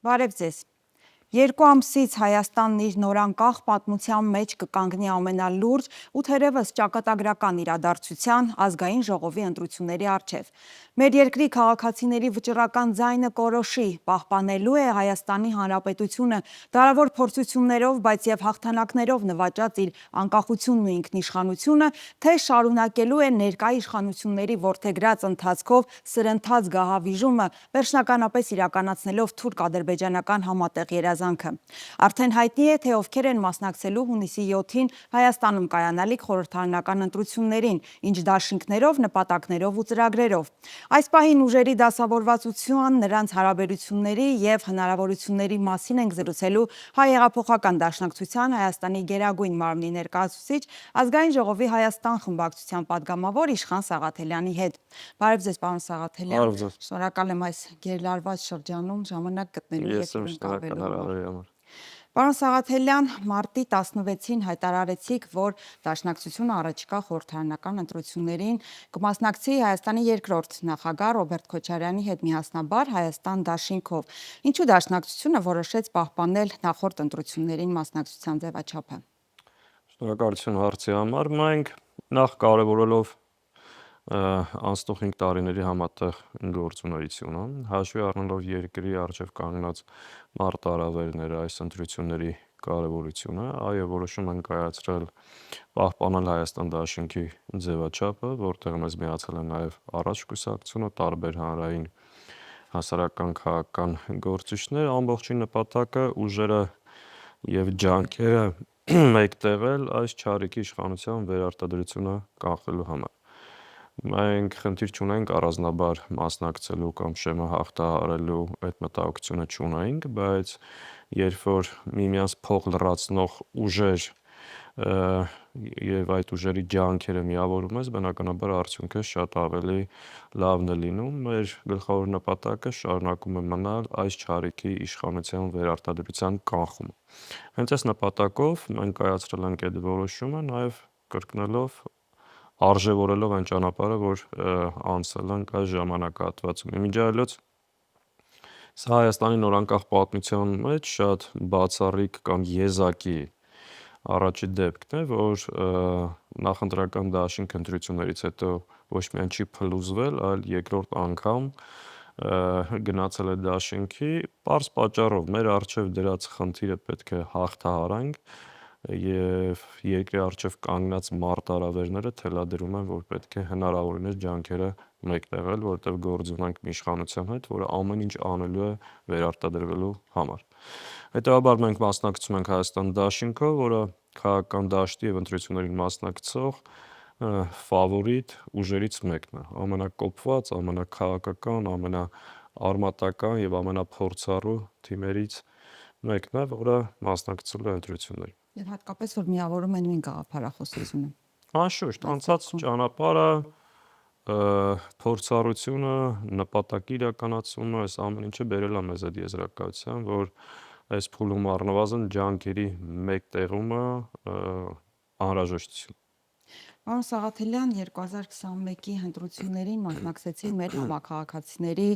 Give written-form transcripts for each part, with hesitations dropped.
Բարև ձեզ։ 2 ամսից Հայաստանն իր նորանկախ պատմության մեջ կկանգնի ամենալուրջ ու թերևս ճակատագրական իրադարձության ազգային ժողովի ընտրությունների առջև։ Մեր երկրի քաղաքացիների վճռական ձայնը կորոշի, պահպանելու է Հայաստանի Հանրապետությունը դարավոր փորձություններով, բայց եւ հաղթանակներով նվաճած իր անկախությունն ու ինքնիշխանությունը, թե շարունակելու է ներկա իշխանությունների որդեգրած ընթացքով սրընթաց գահավիժումը, վերջնականապես իրականացնելով թուրք-ադրբեջանական համատեղ երազանքը։ Արդեն հայտնի է, թե ովքեր են մասնակցելու հունիսի 7-ին Հայաստանում կայանալիք խորհրդարանական ընտրություններին, ինչ դաշինքներով, նպատակներով ու ծրագրերով։ Այս պահին ուժերի դասավորվածության, նրանց հարաբերությունների եւ հնարավորությունների մասին ենք զրուցելու Հայ հեղափոխական դաշնակցության Հայաստանի գերագույն մարմնի ներկայացուցիչ, ազգային ժողովի Հայաստան խմբակցության падգամավոր Իշխան Սաղաթելյանի հետ։ Բարև ձեզ, պարոն Սաղաթելյան։ Շնորհակալ եմ այս գերլարված շրջանում ժամանակ գտնելու եւ ընկալվելու համար։ Պարոն Սաղաթելյան, մարտի 16-ին հայտարարեցիք, որ Դաշնակցությունը առաջիկա խորհրդարանական ընտրություններին կմասնակցի Հայաստանի երկրորդ նախագահ Ռոբերտ Քոչարյանի հետ միասնաբար Հայաստան դաշինքով։ Ինչու Դաշնակցությունը որոշեց պահպանել նախորդ ընտրություններին մասնակցության ձևաչափը։ Շնորհակալություն հարցի համար։ Մենք նախ կարևորելով անցնող 5 տարիների համատեղ գործունեությունը, հաշվի առնելով երկրի առջև կանգնած մարտահրավերները, այս ընտրությունների կարևորությունը, այո, որոշում ենք կայացրել պահպանել Հայաստան դաշինքի ձևաչափը, որտեղ մեզ միացել են նաև Առաջ կուսակցությունը, տարբեր հանրային հասարակական քաղաքական գործիչներ, ամբողջի նպատակը ուժերը եւ ջանքերը մեկտեղել այս չարիքի իշխանության վերարտադրությունը կանխելու համար։ Մենք խնդիր չունենք առանձնաբար մասնակցելու կամ շեմը հաղթահարելու այդ մտահոգությունը չունենք, բայց երբ որ միմյանց փող լրացնող ուժեր եւ այդ ուժերի ջանքերը միավորում ես, բնականաբար արդյունքը շատ ավելի լավն է լինում։ Մեր գլխավոր նպատակը շարունակում է մնալ այս չարիքի իշխանության վերարտադրության կանխումը։ Հենց այս նպատակով մենք կայացրել ենք այդ որոշումը, նաեւ կրկնելով արժևորելով այն ճանապարհը, որ անցել ենք այս ժամանակահատվածում։ Իմիջիայլոց սա Հայաստանի նորանկախ պատմության մեջ շատ բացառիկ կամ եզակի առաջի դեպքն է, որ նախընտրական դաշինք ընտրություններից հետո ոչ միայն չի փլուզվել, այլ երկրորդ անգամ գնացել է դաշինքի պարզ պատճառով մեր առջև դրած խնդիրը պետք է հաղթահարենք եւ երկրի առջև կանգնած մարտահրավերները թելադրում են, որ պետք է հնարավորինս ջանքերը մեկտեղել, որովհետեւ գործ ունենք մի իշխանության հետ, որը ամեն ինչ անելու է վերարտադրվելու համար։ Հետևաբար մենք մասնակցում ենք Հայաստան դաշինքով, որը քաղաքական դաշտի եւ ընտրություններին մասնակցող ֆավորիտ ուժերից մեկն է, ամենակոփված, ամենաքաղաքական, ամենաարմատական եւ ամենափորձառու թիմերից մեկն է, որը մասնակցել է ընտրություններին։ Եվ հատկապես որ միավորում են նույն գաղափարախոսությունը։ Անշուշտ, անցած ճանապարհը, փորձառությունը, նպատակի իրականացումը, այս ամեն ինչը բերել է մեզ այդ եզրակացության, որ այս փուլում առնվազն ջանքերի մեկտեղումը անհրաժեշտություն։ Պարոն Սաղաթելյան, 2021-ի ընտրություններին մասնակցեցին մեր համաքաղաքացիների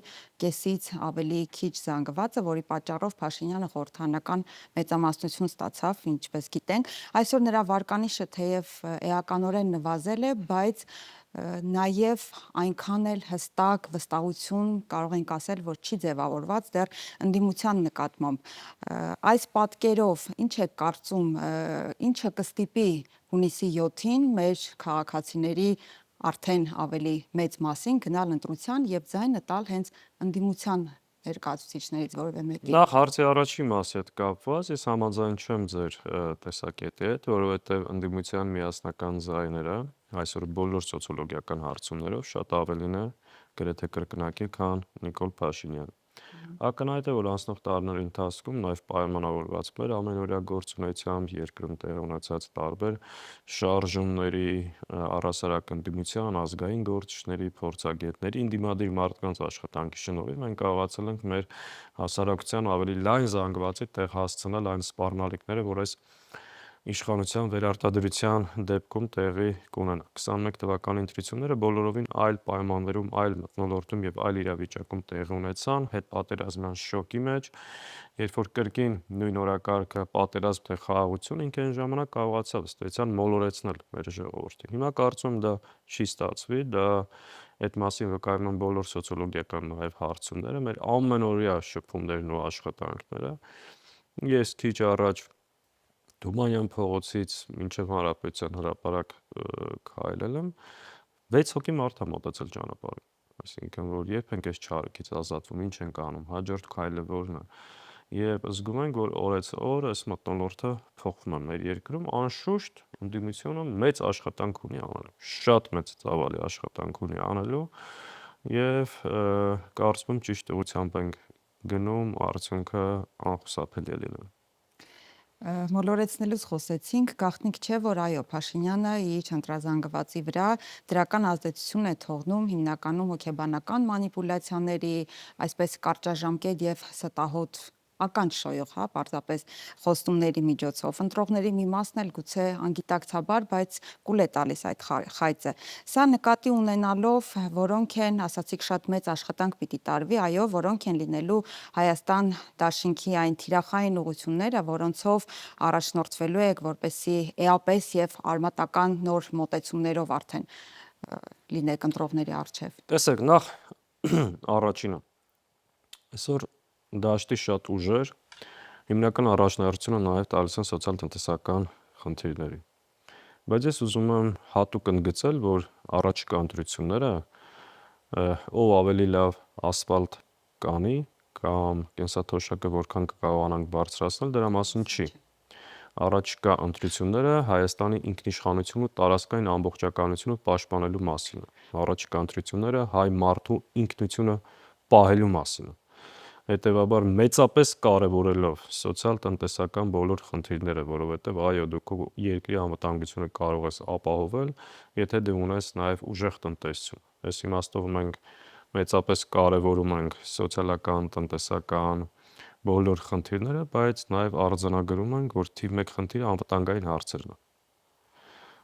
կեսից ավելի քիչ զանգվածը, որի պատճառով Փաշինյանը խորհրդարանական մեծամասնություն ստացավ, ինչպես գիտենք։ Այսօր նրա վարկանիշը թեև էականորեն նվազել է, բայց նաև այնքան էլ հստակ վստահություն կարող ենք ասել, որ չի ձևավորված դեռ ընդդիմության նկատմամբ։ Այս պատկերով ինչ եք կարծում, ինչը կստիպի հունիսի 7-ին մեր քաղաքացիների արդեն ավելի մեծ մասին գնալ ընտրության եւ ձայնը տալ հենց ընդդիմության ներկայացուցիչներից որևէ մեկի։ Նախ հարցի առաջի մասի հետ կապված ես համաձայն չեմ ձեր տեսակետի հետ, որովհետեւ ընդդիմության միասնական ձայները այսօր բոլոր սոցիոլոգիական հարցումներով շատ ավելին է, գրեթե կրկնակի, քան Նիկոլ Փաշինյանը։ Ակնհայտ է, որ անցնող տարիների ընթացքում նաև պայմանավորված մեր ամենօրյա գործունեությամբ երկրում տեղի ունեցած տարբեր շարժումների, առհասարակ ընդդիմության, ազգային գործիչների, փորձագետների, ընդդիմադիր մարդկանց աշխատանքի շնորհիվ մենք կարողացել ենք մեր հասարակության ավելի լայն զանգվածի տեղ հասցնել այն սպառնալիքները, որ այս իշխանության վերարտադրության դեպքում տեղի կունենա։ 21 թվականի ընտրությունները բոլորովին այլ պայմաններում, այլ մթնոլորտում եւ այլ իրավիճակում տեղի ունեցան, հետպատերազմյան շոկի մեջ, երբ որ կրկին նույն օրակարգը պատերազմ թե խաղաղություն ինքը այն ժամանակ կարողացավ ըստեյության մոլորեցնել մեր ժողովրդին։ Հիմա կարծում եմ դա չի ստացվի, դա այդ մասին վկայում են բոլոր սոցիոլոգիական նաև հարցումները, մեր ամենօրյա շփումներն ու աշխատանքները։ Ես քիչ առաջ Թումանյան փողոցից մինչև Հանրապետության հրապարակ քայլել եմ, 6 հոգի մարդ է մոտեցել ճանապարհին։ Այսինքն, որ երբ ենք այս չարիքից ազատվում, ինչ ենք անում, հաջորդ քայլը որն է։ Եվ զգում ենք, որ օրեցօր այս մթնոլորտը փոխվում է մեր երկրում, անշուշտ ընդդիմությունը մեծ աշխատանք ունի անելու, շատ մեծ ծավալի աշխատանք ունի անելու եւ կարծում եմ ճիշտ ուղղությամբ ենք գնում, արդյունքը անխուսափելի է լինելու։ Մոլորեցնելուց խոսեցինք, գաղտնիք չէ, որ այո, Փաշինյանը իր ընտրազանգվածի վրա դրական ազդեցություն է թողնում հիմնականում հոգեբանական մանիպուլյացիաների, այսպես կարճաժամկետ եւ ստահոդ ականջ շոյող, պարզապես խոստումների միջոցով։ Ընտրողների մի մասն էլ գուցե անգիտակցաբար, բայց կուլ է տալիս այդ խայծը։ Սա նկատի ունենալով, որոնք են, ասացիք, շատ մեծ աշխատանք պիտի տարվի, այո, որոնք են լինելու Հայաստան դաշինքի այն թիրախային ուղղությունները, որոնցով առաջնորդվելու եք, որպեսզի էապես եւ արմատական նոր մոտեցումներով արդեն լինեք ընտրողների առջև։ Տեսեք, նախ առաջինը, այսօր դաշտի շատ ուժեր հիմնական առաջնահերթությունը նաև տալիս են սոցիալ-տնտեսական խնդիրների։ Բայց ես ուզում եմ հատուկ ընդգծել, որ առաջիկա ընտրությունները ով ավելի լավ ասֆալտ կանի կամ կենսաթոշակը որքան կկարողանանք բարձրացնել, դրա մասին չի։ Առաջիկա ընտրությունները Հայաստանի ինքնիշխանություն ու տարածքային ամբողջականությունը պաշտպանելու մասին են։ Առաջիկա ընտրությունները հայ մարդու ինքնությունը պահելու մասին են։ Հետևաբար մեծապես կարևորելով սոցիալ-տնտեսական բոլոր խնդիրները, որովհետև այո, դու քո երկրի անվտանգությունը կարող ես ապահովել, եթե դու ունես նաև ուժեղ տնտեսություն։ Այս իմաստով մենք մեծապես կարևորում ենք սոցիալական, տնտեսական բոլոր խնդիրները, բայց նաև արձանագրում ենք, որ թիվ 1 խնդիրը անվտանգային հարցերն են։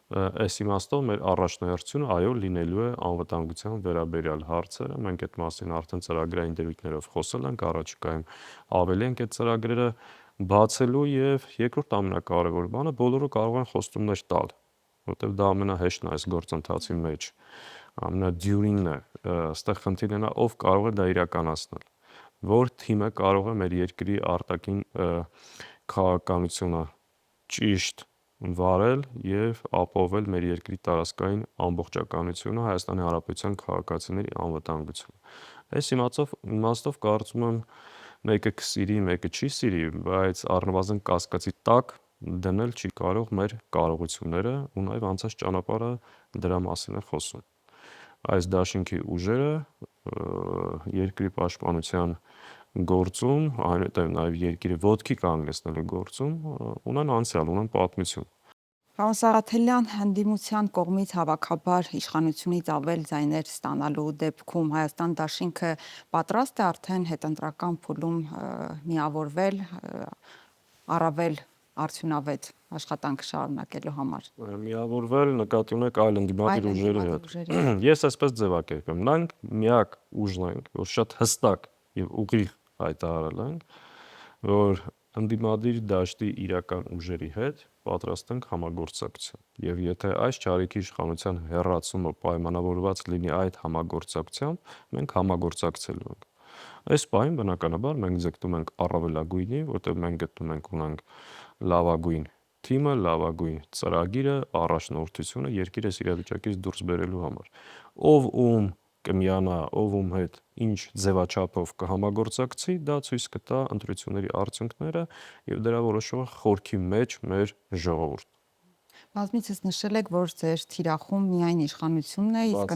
Այս իմաստով մեր առաջնահերթությունը այո լինելու է անվտանգության վերաբերյալ հարցերը, մենք այդ մասին արդեն ծրագրային դեպքերով խոսել ենք, առաջիկայում ավելի ենք այդ ծրագրերը բացելու եւ երկրորդ ամենակարևոր բանը բոլորը կարող են խոստումներ տալ, որովհետեւ դա ամենահեշտն է այս գործընթացի մեջ, ամենադյուրինն է, այստեղ խնդիրն է ով կարող է դա իրականացնել, որ թիմը կարող է մեր երկրի արտաքին քաղաքականությունը ճիշտ վարել եւ ապահովել մեր երկրի տարածքային ամբողջականությունը, Հայաստանի Հանրապետության քաղաքացիների անվտանգությունը։ Այս իմաստով կարծում եմ մեկը կսիրի, մեկը չի սիրի, բայց առնվազն կասկածի տակ դնել չի կարող մեր կարողությունները ու նաեւ անցած ճանապարհը դրա մասին է խոսում։ Այս դաշինքի ուժերը երկրի պաշտպանության գործում, այնուհետև նաև երկիրը ոտքի կանգնեցնելու գործում ունեն անցյալ, ունեն պատմություն։ Պարոն Սաղաթելյան, ընդդիմության կողմից հավաքաբար իշխանությունից ավել ձայներ ստանալու դեպքում Հայաստան դաշինքը պատրաստ է արդեն հետընտրական փուլում միավորվել, առավել արդյունավետ աշխատանք շարունակելու համար։ Միավորվել նկատի ունեք այլ ընդդիմադիր ուժերի հետ։ Ես այսպես ձևակերպեմ, նրանք միակ ուժն են, որ շատ հստակ եւ ուղիղ հայտարարել են, որ ընդդիմադիր դաշտի իրական ուժերի հետ պատրաստ ենք համագործակցության։ Եվ եթե այս չարիքի իշխանության հեռացումը պայմանավորված լինի այդ համագործակցությամբ, մենք համագործակցելու ենք։ Այս պահին բնականաբար մենք ձգտում ենք առավելագույնի, որտեղ մենք գտնում ենք ունենք լավագույն թիմը, լավագույն ծրագիրը, առաջնորդությունը երկիրը իրավիճակից դուրս բերելու համար։ Ով ում կմիանա, ով ում հետ ինչ ձևաչափով կհամագործակցի, դա ցույց կտա ընտրությունների արդյունքները եւ դրա որոշումը խորքի մեջ մեր ժողովուրդ։ Բազմիցս նշել եք, որ ձեր թիրախում միայն իշխանությունն է, իսկ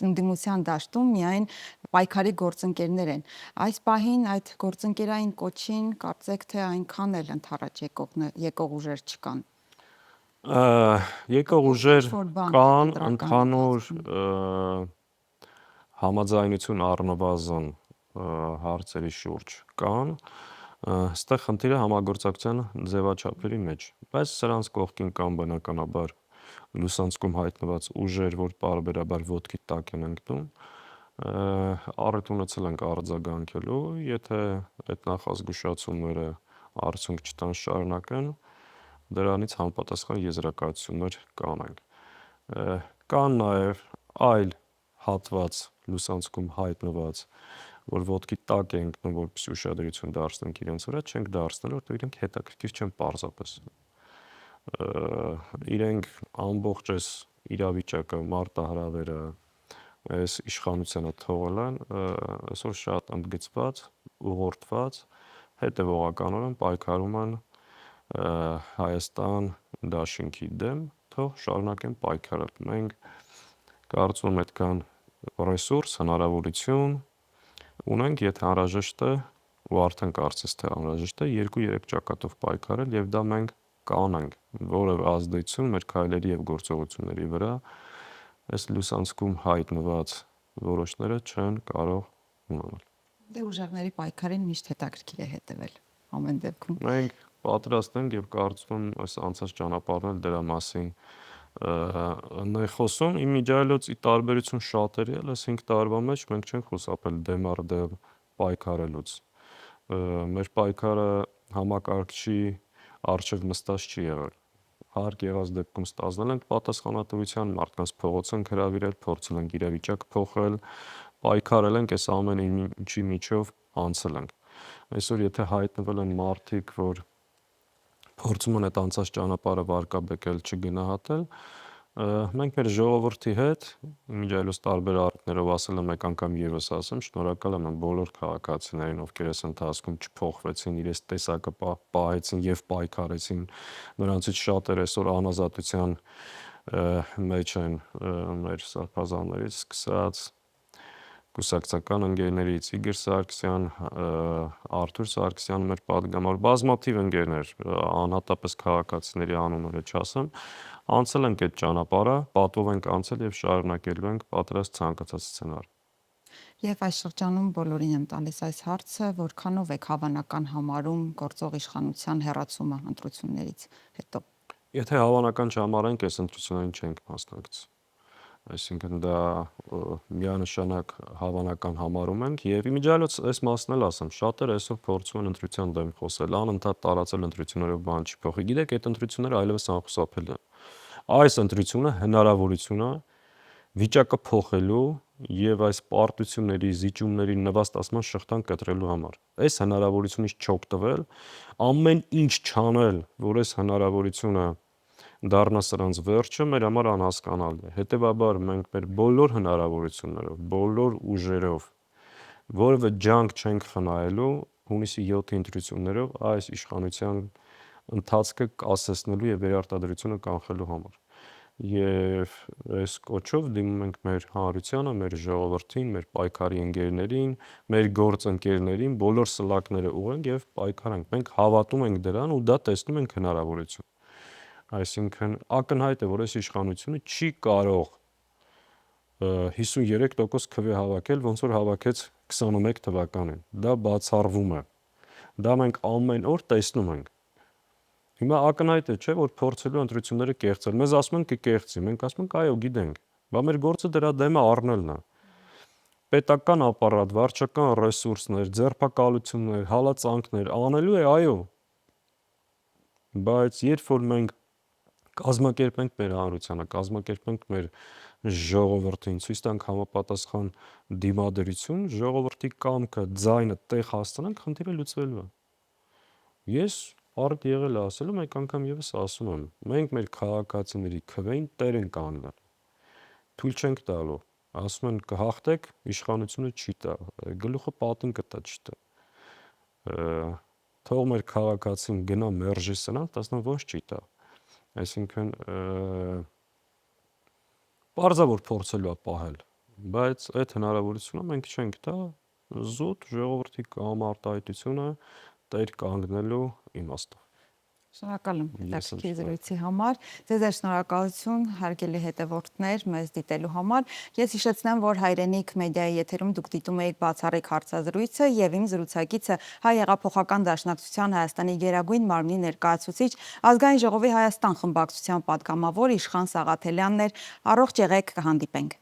ընդդիմության դաշտում միայն պայքարի գործընկերներ են։ Այս պահին այդ գործընկերային կոչին կարծեք թե այնքան էլ ընդառաջ եկող ուժեր չկան։ Եկող ուժեր կան, ընդհանուր համաձայնություն առնվազն հարցերի շուրջ կան, Այստեղ խնդիրը համագործակցության ձևաչափերի մեջ, բայց սրանց կողքին կան բնականաբար լուսանցքում հայտնված ուժեր, որ պարբերաբար ոտքի տակ են ընկնում, առիթ ունեցել ենք արձագանքելու, եթե այդ նախազգուշացումները արդյունք չտան, շարունակեն, դրանից համապատասխան եզրակացություններ կանենք։ Կան նաև այլ հատված լուսանցքում հայտնված, որ ոտքի տակ է ընկնում, որպեսզի ուշադրություն դարձնենք իրենց վրա, չենք դարձնել, որտեղ իրենք հետաքրքիր չեն պարզապես։ Իրենք ամբողջ այս իրավիճակը, մարտահրավերը, այս իշխանությանը թողել են այսօր շատ ընդգծված, ուղղորդված, հետևողականորեն պայքարում են Հայաստան դաշինքի դեմ, թող շարունակեն պայքարել։ Մենք կարծում եմ այդքան ռեսուրս, հնարավորություն ունենք, եթե անհրաժեշտ է, ու արդեն կարծես թե անհրաժեշտ է 2-3 ճակատով պայքարել եւ դա մենք կանենք, որևէ ազդեցություն մեր քայլերի եւ գործողությունների վրա այս լուսանցքում հայտնված որոշները չեն կարող ունենալ։ Դե ուժեղների պայքարին միշտ հետաքրքիր է հետևել ամեն դեպքում։ Մենք պատրաստ ենք եւ կարծում եմ այս անցած ճանապարհն էլ դրա մասին նա է խոսում։ Իմիջիայլոց ի տարբերություն շատերի էլ այս 5 տարվա մեջ մենք չենք խուսափել դեմ առ դեմ պայքարելուց։ Մեր պայքարը համակարգչի առջև նստած չի եղել։ Հարկ եղած դեպքում ստանձնել ենք պատասխանատվության, մարդկանց փողոց ենք հրավիրել, փորձել ենք իրավիճակ փոխել, պայքարել ենք, այս ամեն ինչի միջով անցել ենք։ Այսօր եթե հայտնվել են մարդիկ, որ փորձում են այդ անցած ճանապարհը վարկաբեկել, չգնահատել, մենք մեր ժողովրդի հետ իմիջիայլոց տարբեր առիթներով ասել եմ, մեկ անգամ եւս ասեմ, շնորհակալ եմ բոլոր քաղաքացիներին, ովքեր այս ընթացքում չփոխվեցին, իրենց տեսակը պահեցին եւ պայքարեցին։ Նրանցից շատերը այսօր անազատության մեջ են, մեր սարքազաններից սկսած կուսակցական ընկերներից Իգոր Սարգսյան, Արթուր Սարգսյան, մեր պատգամավոր բազմաթիվ ընկերներ, անհատապես քաղաքացիների անունները չասեմ, անցել ենք այդ ճանապարհը, պատվով ենք անցել եւ շարունակելու ենք պատրաստ ցանկացած սցենար։ Եվ այս շրջանում բոլորին եմ տալիս այս հարցը, որքանով եք հավանական համարում գործող իշխանության հեռացումը ընտրություններից հետո։ Եթե հավանական չհամարենք, այս ընտրություններին չենք մասնակցի։ Այսինքն դա միանշանակ հավանական համարում ենք եւ իմիջիայլոց այս մասն էլ ասեմ, շատերը այսօր փորձում են ընտրության դեմ խոսել, անընդհատ տարածել ընտրություններով բան չի փոխի։ Գիտեք, այդ ընտրությունները այլևս անխուսափելի են։ Այս ընտրությունը հնարավորություն է վիճակը փոխելու եւ այս պարտությունների, զիջումների նվաստացման շղթան կտրելու համար։ Այս հնարավորությունից չօգտվել, ամեն ինչ չանել, որ այս հնարավորությունը դառնա սրանց վերջը, մեր համար անհասկանալի է։ Հետևաբար մենք մեր բոլոր հնարավորություններով, բոլոր ուժերով որևէ ջանք չենք խնայելու հունիսի 7-ի ընտրություններով այս իշխանության ընթացքը կասեցնելու եւ վերարտադրությունը կանխելու համար։ Եվ այս կոչով դիմում ենք մեր հանրությանը, մեր ժողովրդին, մեր պայքարի ընկերներին, մեր գործընկերներին, բոլոր սլակները ուղենք եւ պայքարենք։ Մենք հավատում ենք դրան ու դա տեսնում ենք հնարավորություն։ Այսինքն ակնհայտ է, որ այս իշխանությունը չի կարող 53% քվե հավաքել, ոնց որ հավաքեց 21 թվականին։ Դա բացառվում է։ Դա մենք ամեն օր տեսնում ենք։ Հիմա ակնհայտ է, չէ, որ փորձելու ընտրությունները կեղծել։ Մեզ ասում են կկեղծի, մենք ասում ենք այո, գիտենք։ Բա մեր գործը դրա դեմը առնելն է։ Պետական ապարատ, վարչական ռեսուրսներ, ձերբակալություններ, հալածանքներ անելու է, այո։ Բայց երբ որ մենք կազմակերպենք մեր հանրությանը, կազմակերպենք մեր ժողովրդին, ցույց տանք համապատասխան դիմադրություն, ժողովրդի կամքը, ձայնը տեղ հասցնենք, խնդիրը լուծվելու է։ Ես առիթ եղել է ասելու, մեկ անգամ եւս ասում եմ, մենք մեր քաղաքացիների քվեին տեր ենք կանգնել։ Թույլ չենք տալու։ Ասում են կհաղթեք, իշխանությունը չի տա, գլուխը պատին կտա, չտա։ Թող մեր քաղաքացին գնա մերժի սրանք, 10 ոչ չի տա։ Այսինքն պարզավոր փորձելու է պահել, բայց այդ հնարավորությունը մենք չենք տա զուտ ժողովրդի կամարտահայտությունը տեր կանգնելու իմաստով։ Շնորհակալ եմ Ես էլ հետաքրքիր շնորհակալ։ զրույցի համար։ Ձեզ էլ շնորհակալություն հարգելի հետևորդներ մեզ դիտելու համար։ Ես հիշեցնեմ, որ Հայրենիք մեդիայի եթերում դուք դիտում եք բացառիկ հարցազրույցը եւ իմ զրուցակիցը Հայ հեղափոխական դաշնակցության Հայաստանի Գերագույն մարմնի ներկայացուցիչ Ազգային ժողովի Հայաստան խմբակցության պատգամավոր Իշխան Սաղաթելյանն էր։ Առողջ եղեք, կհանդիպենք։